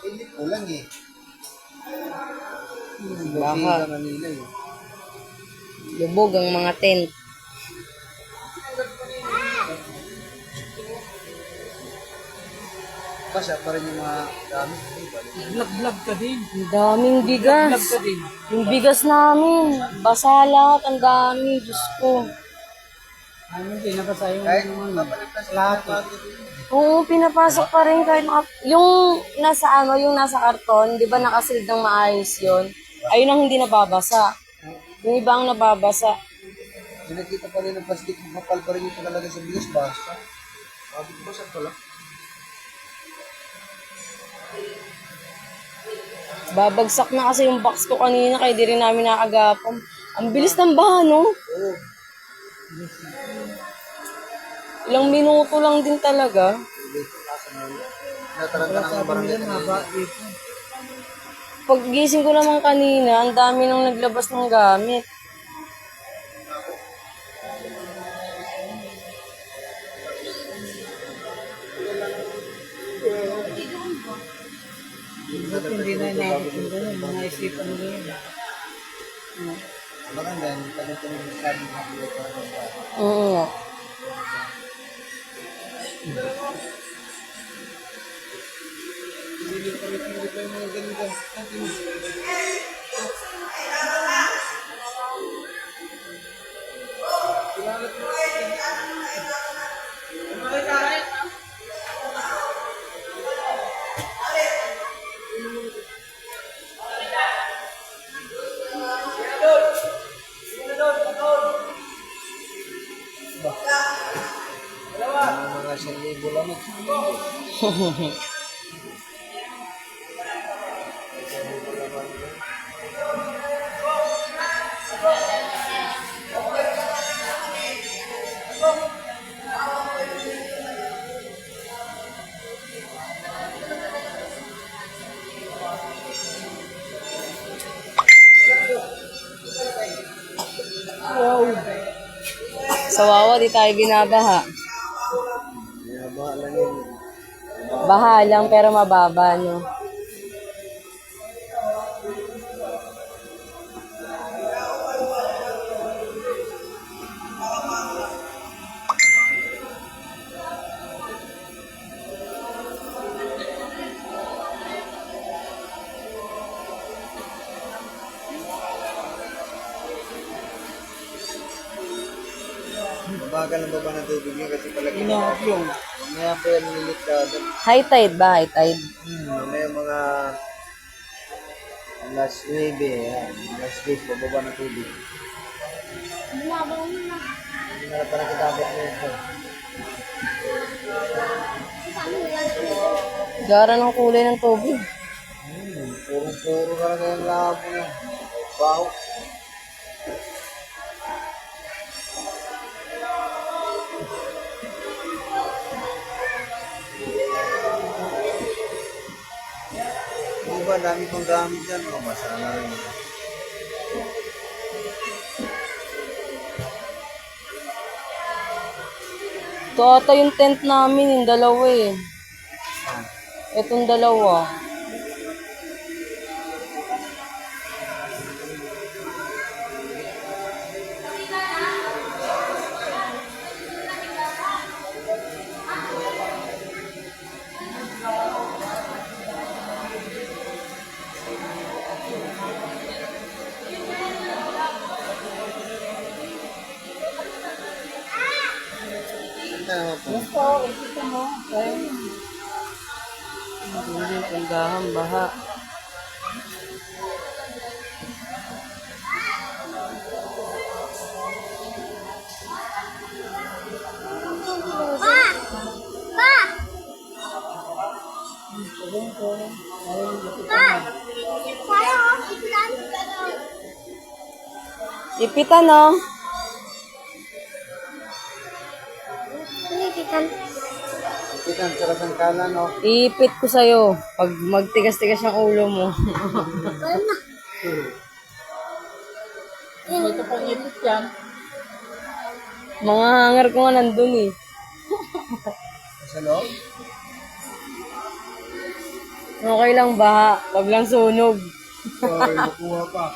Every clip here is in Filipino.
Hindi kulang eh. Baka Manila eh. lubog ang mga tent. Kasi pa rin yung mga gamit. Vlog ka din. Ang daming bigas. Vlog ka din. Yung bigas namin. Basa lahat. Ang dami. Diyos ko. Ano din, nabasa yung Kahit mapalitan sa lahat. Oo, pinapasok pa rin kahit yung nasa yung nasa karton, di ba nakasealed ng maayos yun? Ayun ang hindi nababasa. Yung iba ang nababasa. Nakita pa rin ng plastic, makapal pa rin yung tagalagay sa bigas. Basta. Sabi ko ba sa pala? Babagsak na kasi yung box ko kanina kaya di rin namin nakagapan. Ang bilis ng baha, no? Oo. Ilang minuto lang din talaga. Nataranta ng barangay kanina. Pag gising ko naman kanina, ang dami nang naglabas ng gamit. Hindi na inabot yung gano'n. Mga isipan mo yun. Maganda, tanong-tanong yung sabi ng mga Oo nga. mga 1,000 lang. Sa Wawa, di tayo binabaha. Binabaha lang yun. Baha lang pero mababa, no? Mabagal ang baba ng tubig niya kasi palagi Inaap yung. mamaya pa yan nilit ka. High tide ba? High tide? Mamaya mga alas 9, yan. Alas 10, bababa ng tubig. Hindi na parang kitabot na ito. Gara ng kulay ng tubig. Puro-puro talaga yung labo niya. Baho. Diba, dami pang gamit dyan. Oh, masama na rin. Ito ata yung tent namin, yung dalawa eh. Itong dalawa. Tindahan, baha. Ipitan, no? Kita ang sarap ng kalan, no? Iipit ko sa'yo pag magtigas-tigas yung ulo mo. Ito pang ipit yan. Mga hangar ko nga nandun eh. Sa loob? Okay lang ba? Wag lang sunog. Sorry, nakuha pa.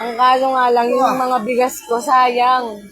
Ang kaso nga lang, yung mga bigas ko, sayang.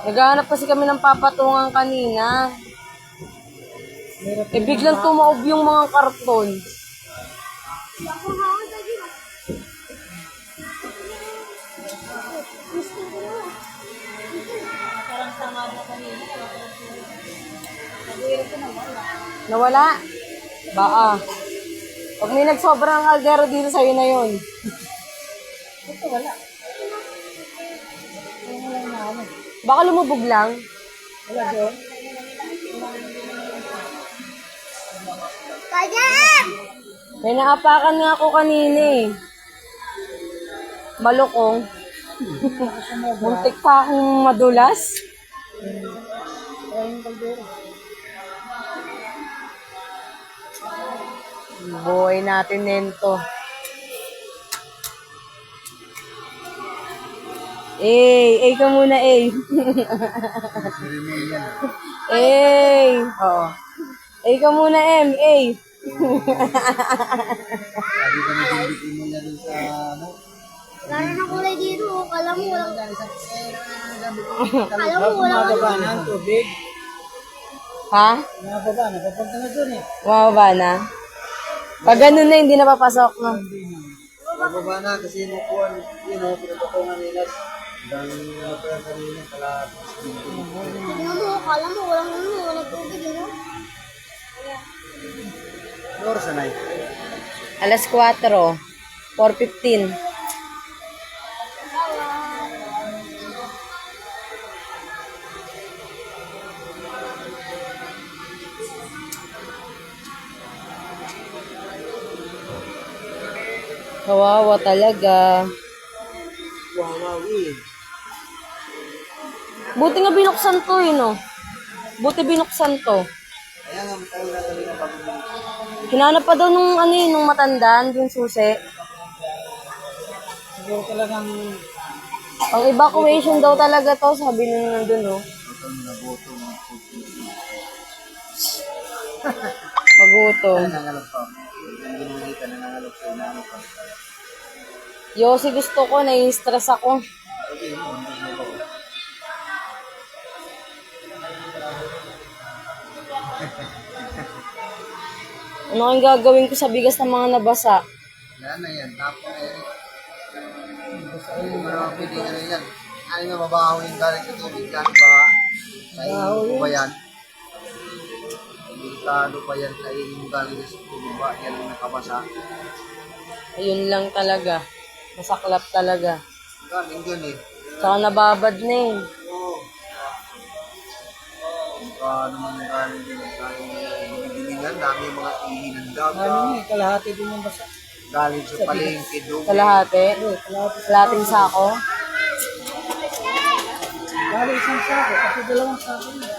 Naghahanap kasi kami ng papatungan kanina. Eh, biglang tumaob yung mga karton. Nawala? Baa. Pag may nagsobrang kaldero dito, sa'yo na yun. Baka lumubog lang. May naapakan nga ako kanina eh. Malukong. Muntik pa akong madulas. Buhay natin nento. Ka muna, Oo. Ka muna, Sabi ka na dindikin mo na dun sa ano. Lalo na kulay dito, kala mo walang... Kala mo walang ano. Mababa na ang tubig. Ha? Mababa na. Papunta na dun eh. Mababa na? Pag ganun na, hindi na papasok, no? Bababa na kasi nukuhan, yun o, pinapatungan nila. Dahil ano pa yan kanina, pala. Tignan mo, kala mo walang ano, walang tubig, ano? Ano oras na, Nay? Alas 4, 4:15. Kawawa talaga. Wawawi. Buti nga binuksan to, no? Buti binuksan to. Kaya nga, matagal na kanina bago mo. Hinanap pa daw nung ano nung matandaan, yung susi. Siguro talagang Ang evacuation daw talaga to, sabi nung nandun, no? Magutom. Nangangalap pa. Hindi ka nangangalap sa inaanap pa. Yosi, gusto ko, nai-stress ako. Ano ang gagawin ko sa bigas ng mga nabasa? Yan na yan. Tapos hindi mo naman pwede ano yan. Ano na mabaho yung galing sa tubig yan. Baka kainin mo ba yan? Delikado pa yan. Kainin mo galing sa tubig ba? Yan ang nakabasa. Ayun lang talaga. Masaklap talaga. Galing dyan eh. Tsaka nababad na eh. Oo. Ano man yung galing dyan. Galing yan. Dami yung mga ihi ng daga. ano eh, kalahati din yung basa. Galing sa palengke doon. Kalahati. Kalahating sako. Bali isang sako, kasi dalawang sako yun.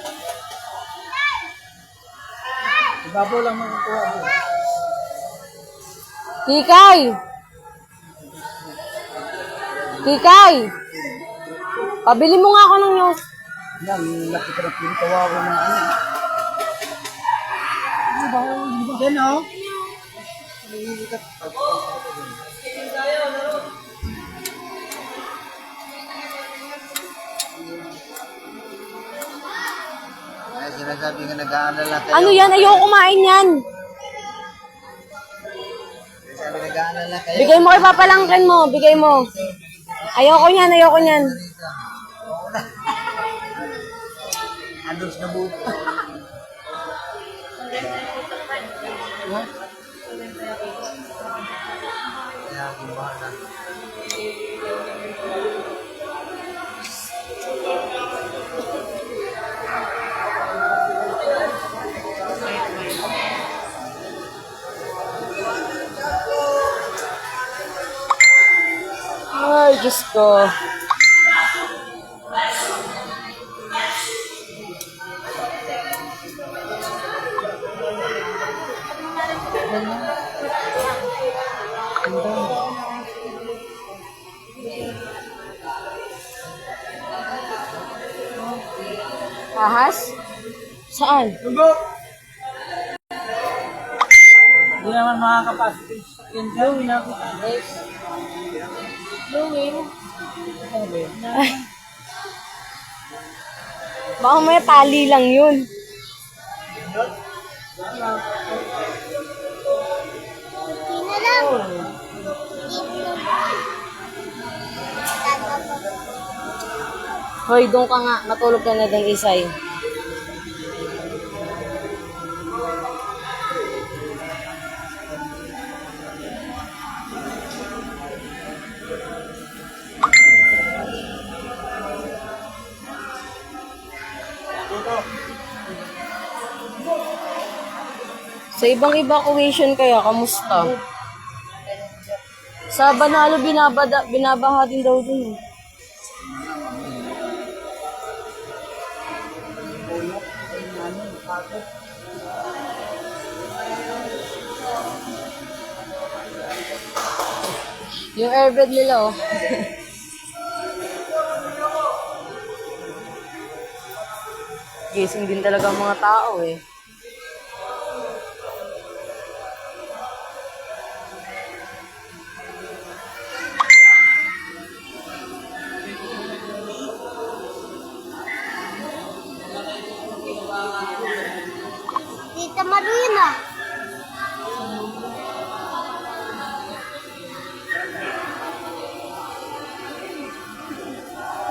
Ibabaw lang makukuha doon. Kikay! Kikay! Pabili mo nga ako ng news. Yan, laki pa ng pinitawa ko ng ano. Ano ba? Yan o. Kaya sinasabi nga nag-aalala kayo. Ano yan? Ayoko kumain yan. Sabi nag-aalala kayo. Bigay mo kay papalangkin mo. Bigay mo. Ayoko niyan. Ayoko niyan. Andos na buto. Kaya gumana. Ay, Diyos ko. Ahas? Saan? Hindi naman makakapasok yung sasakyan dyan. Pinakita. Ano ba yun? Baka may tali lang yun. Hindi na lang. Hoy, doon ka nga. Matulog ka na doon, Isay. Sa ibang evacuation kaya, kamusta? Sa Banalo, binabaha din daw dun. Yung airbed nila, oh. Gising din talaga ang mga tao, eh. Tita Marina.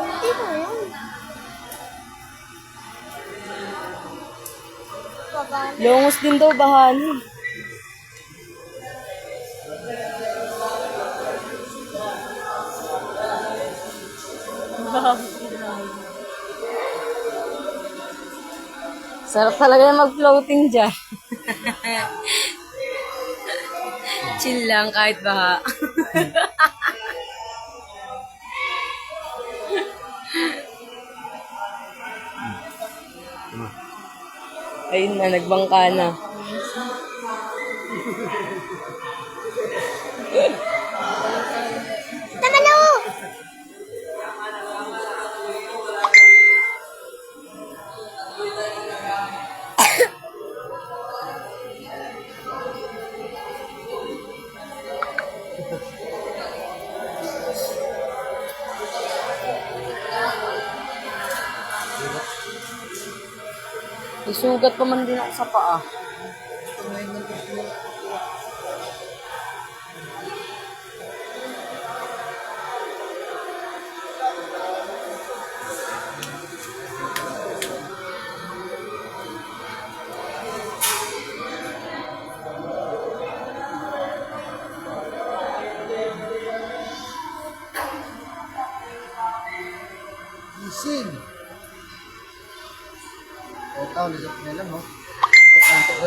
Hindi ko yun. Longos din daw, bahani. Sarap talaga na mag-floating dyan. Chill lang kahit baha. Ayun na, nagbangka na. Tama na oh. Isugat pa man din ako sa paa. Gising. Ito, lisap nila, no?